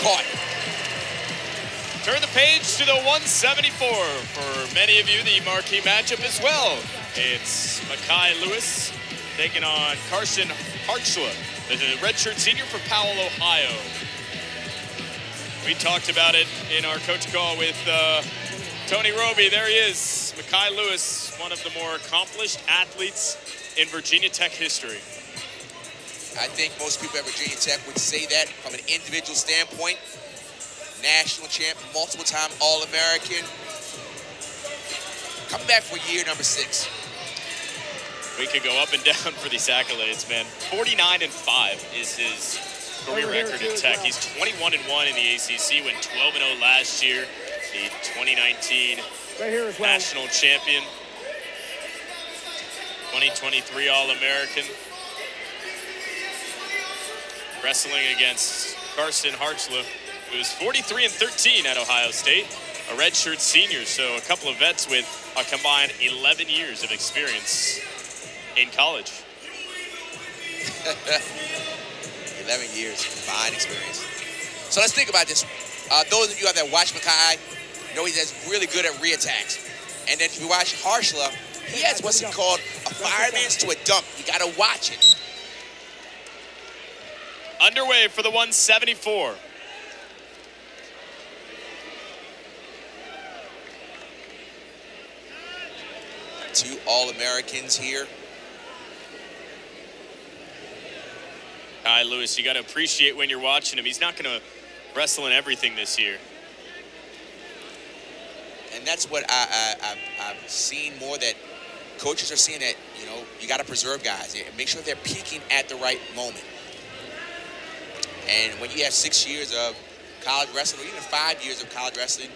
caught. Turn the page to the 174. For many of you, the marquee matchup as well. It's Mekhi Lewis taking on Carson Kharchla, the redshirt senior from Powell, Ohio. We talked about it in our coach call with Tony Roby. There he is, Mekhi Lewis, one of the more accomplished athletes in Virginia Tech history. I think most people at Virginia Tech would say that from an individual standpoint. National champ, multiple-time All-American. Coming back for year number 6. We could go up and down for these accolades, man. 49-5 is his career record at Tech. He's 21-1 in the ACC, went 12-0 last year, the 2019 national champion, 2023 All-American. Wrestling against Carson Kharchla, who was 43-13 at Ohio State, a redshirt senior, so a couple of vets with a combined 11 years of experience in college. 11 years, combined experience. So let's think about this. Those of you out there watch Mekhi know he's really good at re-attacks. And then if you watch Kharchla, he has what's called a fireman's to a dump. You got to watch it. Underway for the 174. Two All-Americans here. Mekhi Lewis, you got to appreciate when you're watching him. He's not going to wrestle in everything this year. And that's what I've seen more, that coaches are seeing, that, you know, you got to preserve guys. Make sure they're peaking at the right moment. And when you have 6 years of college wrestling, or even 5 years of college wrestling,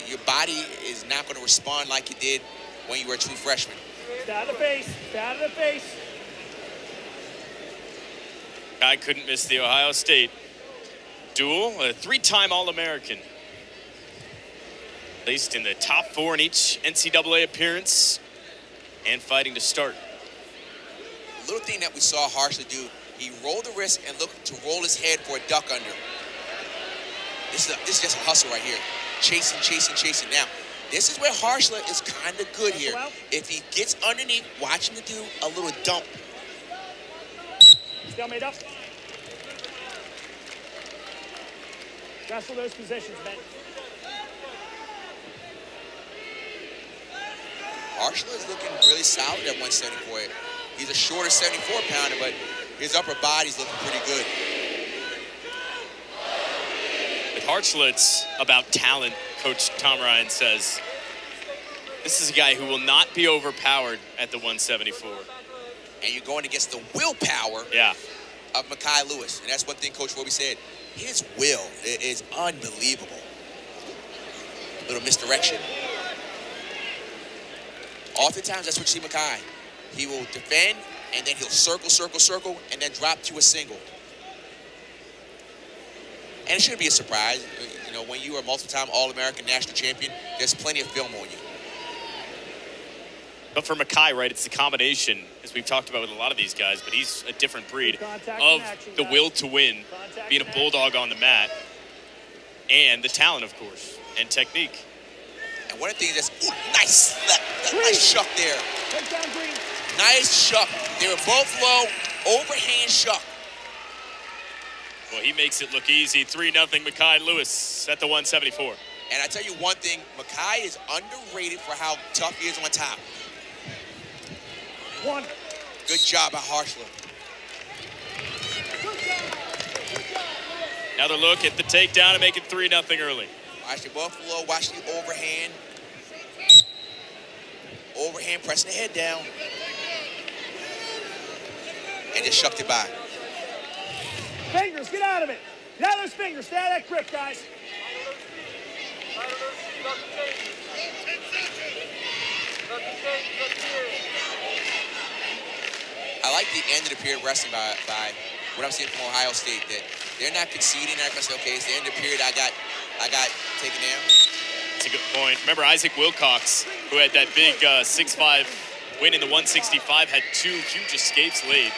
your body is not going to respond like you did when you were a true freshman. Stay out of the face. Stay out of the face. I couldn't miss the Ohio State duel. A 3-time All-American. Placed in the top 4 in each NCAA appearance and fighting to start. A little thing that we saw Kharchla do, he rolled the wrist and looked to roll his head for a duck under. This is just a hustle right here. Chasing, chasing, chasing. Now, this is where Kharchla is kind of good here. If he gets underneath, watch him to do a little dump. Still made up. Wrestle those positions, man. Kharchla is looking really solid at 174. He's a shorter 74-pounder, but his upper body's looking pretty good. With Kharchla, it's about talent, Coach Tom Ryan says. This is a guy who will not be overpowered at the 174. And you're going against the willpower of Mekhi Lewis. And that's one thing Coach Roby said. His will is unbelievable. A little misdirection. Oftentimes, that's what you see Mekhi. He will defend, and then he'll circle, circle, circle, and then drop to a single. And it shouldn't be a surprise. You know, when you are a multiple-time All-American national champion, there's plenty of film on you. But for Mekhi, right, it's the combination, as we've talked about with a lot of these guys, but he's a different breed of the will to win, being a bulldog on the mat, and the talent, of course, and technique. And one of the things that's, nice shuck there. Nice shuck. They were both low, overhand shuck. Well, he makes it look easy. 3-0 Mekhi Lewis at the 174. And I tell you one thing, Mekhi is underrated for how tough he is on top. Good job by Kharchla. Another look at the takedown to make it 3-0 early. Watch the Buffalo, watch the overhand. Overhand, pressing the head down. And just shucked it by. Fingers, get out of it. Get out of those fingers. Stay out of that grip, guys. I like the end of the period wrestling by what I'm seeing from Ohio State, that they're not conceding. They're not going to say, okay, it's the end of the period. I got taken down. That's a good point. Remember Isaac Wilcox, who had that big 6'5" win in the 165, had 2 huge escapes late.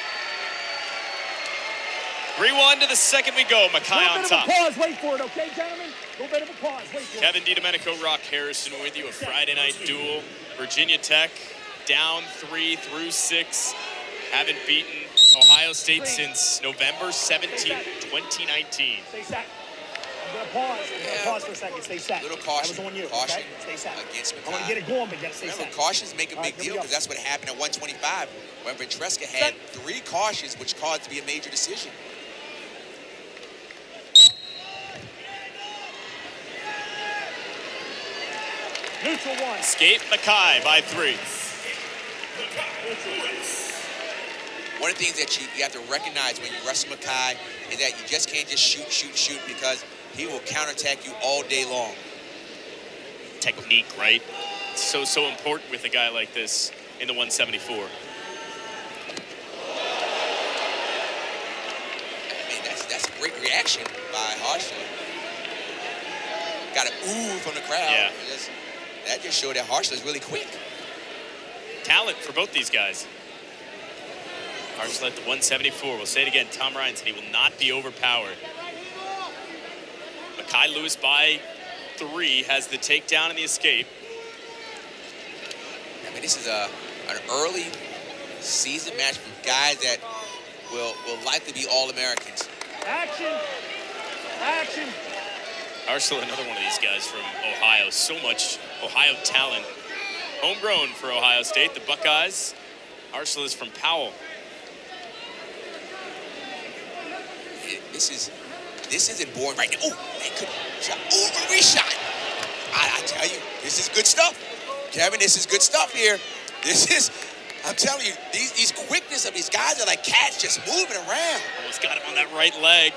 3-1 to the second we go. Mekhi on top. A pause. Wait for it, okay, gentlemen? A little bit of a pause. Wait for Kevin DiDomenico, Rock Harrison with you. A Friday night duel. Virginia Tech down 3 through 6. Haven't beaten Ohio State since November 17, 2019. Stay set. I'm going to pause. I'm going to pause for a second. Stay set. Little caution. That was on you. Caution. Okay? Stay set. Against Mekhi. I want to get it going, but you got to stay Remember, set. cautions make a big deal because that's what happened at 125 when Ventresca had 3 cautions, which caused it to be a major decision. Neutral 1. Escape Mekhi by 3. One of the things that you have to recognize when you wrestle Mekhi is that you just can't just shoot because he will counterattack you all day long. Technique, right? So important with a guy like this in the 174. I mean, that's a great reaction by Kharchla. Got an ooh from the crowd. Yeah. That just showed that Kharchla is really quick. Talent for both these guys. Kharchla at the 174. We'll say it again. Tom Ryan said he will not be overpowered. Mekhi Lewis by 3 has the takedown and the escape. I mean, this is an early season match for guys that will likely be All-Americans. Action. Action. Kharchla, another one of these guys from Ohio. So much Ohio talent. Homegrown for Ohio State, the Buckeyes. Kharchla is from Powell. This isn't boring right now. Oh, man, good shot. Oh, reshot. I tell you, this is good stuff. Kevin, this is good stuff here. This is, I'm telling you, these quickness of these guys are like cats just moving around. Almost got him on that right leg.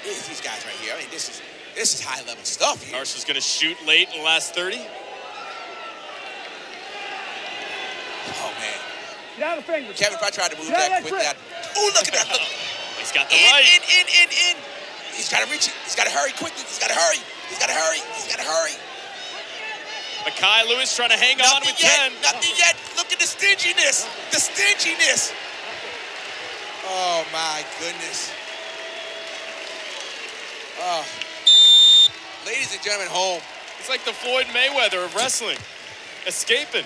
These guys right here, I mean, this is high-level stuff here. Kharchla's going to shoot late in the last 30. Oh, man. Get out of the fingers. Kevin, if I tried to move that quick, oh, look at that. Look. He's got the right. In. He's got to reach it. He's got to hurry quickly. He's got to hurry. He's got to hurry. He's got to hurry. Mekhi Lewis trying to hang on with 10. Nothing yet. Look at the stinginess. The stinginess. Oh, my goodness. Oh. Ladies and gentlemen, home. It's like the Floyd Mayweather of wrestling. Escaping.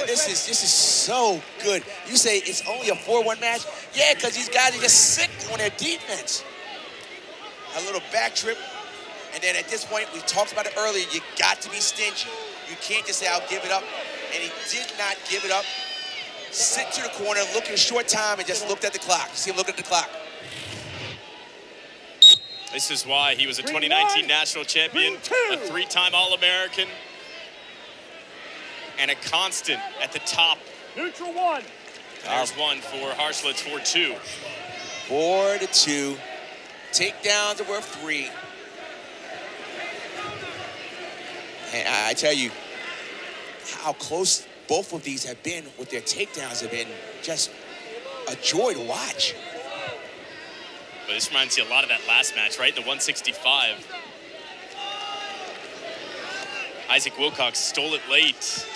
This is so good. You say it's only a 4-1 match? Yeah, because these guys are just sick on their defense. A little back trip. And then at this point, we talked about it earlier, you got to be stingy. You can't just say, I'll give it up. And he did not give it up. Sit to the corner, look in a short time, and just looked at the clock. You see him look at the clock. This is why he was a 2019 national champion, a 3-time All-American, and a constant at the top. Neutral 1. There's one for Kharchla. It's 4-2. 4-2. Takedowns are worth 3. And I tell you, how close both of these have been with their takedowns have been just a joy to watch. But this reminds you a lot of that last match, right? The 165. Isaac Wilcox stole it late.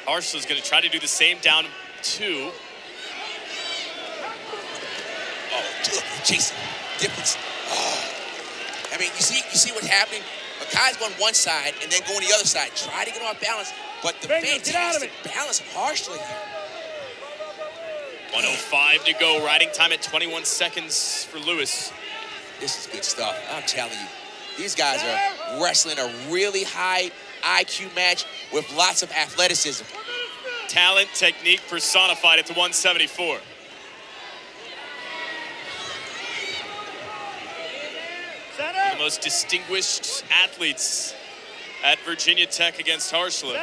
Kharchla's going to try to do the same down 2. Oh, look, Jason, difference. Oh. I mean, you see what's happening? Mekhi's going one side and then going the other side. Try to get off balance, but the fantastic balance of Kharchla here. 1:05 to go. Riding time at 21 seconds for Lewis. This is good stuff. I'm telling you. These guys are wrestling a really high IQ match with lots of athleticism. Talent, technique personified at the 174. The most distinguished athletes at Virginia Tech against Kharchla.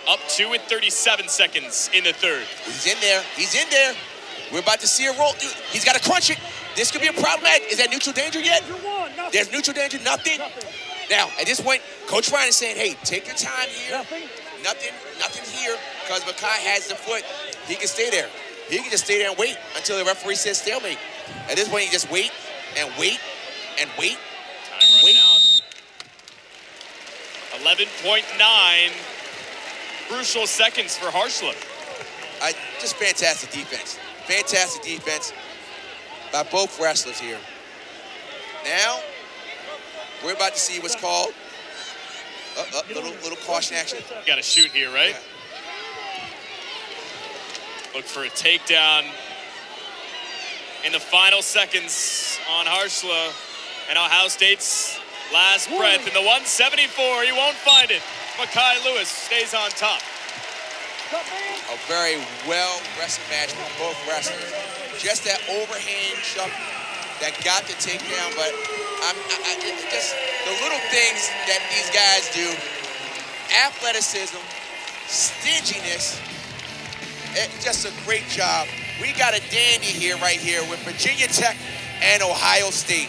Up 2 with 37 seconds in the third. He's in there. He's in there. We're about to see a roll. Dude, he's got to crunch it. This could be a problem. Is that neutral danger yet? There's neutral danger. Nothing. Now, at this point, Coach Ryan is saying, hey, take your time here. Nothing here, because Mekhi has the foot. He can stay there. He can just stay there and wait until the referee says stalemate. At this point, he just wait and wait and wait. Time running out. 11.9 crucial seconds for Kharchla. Just fantastic defense. Fantastic defense by both wrestlers here. Now, we're about to see what's called little caution action. Got to shoot here, right? Yeah. Look for a takedown in the final seconds on Kharchla. And Ohio State's last breath in the 174. He won't find it. Mekhi Lewis stays on top. A very well wrestled match with both wrestlers. Just that overhand shove that got the takedown, but just the little things that these guys do. Athleticism, stinginess, just a great job. We got a dandy here, right here, with Virginia Tech and Ohio State.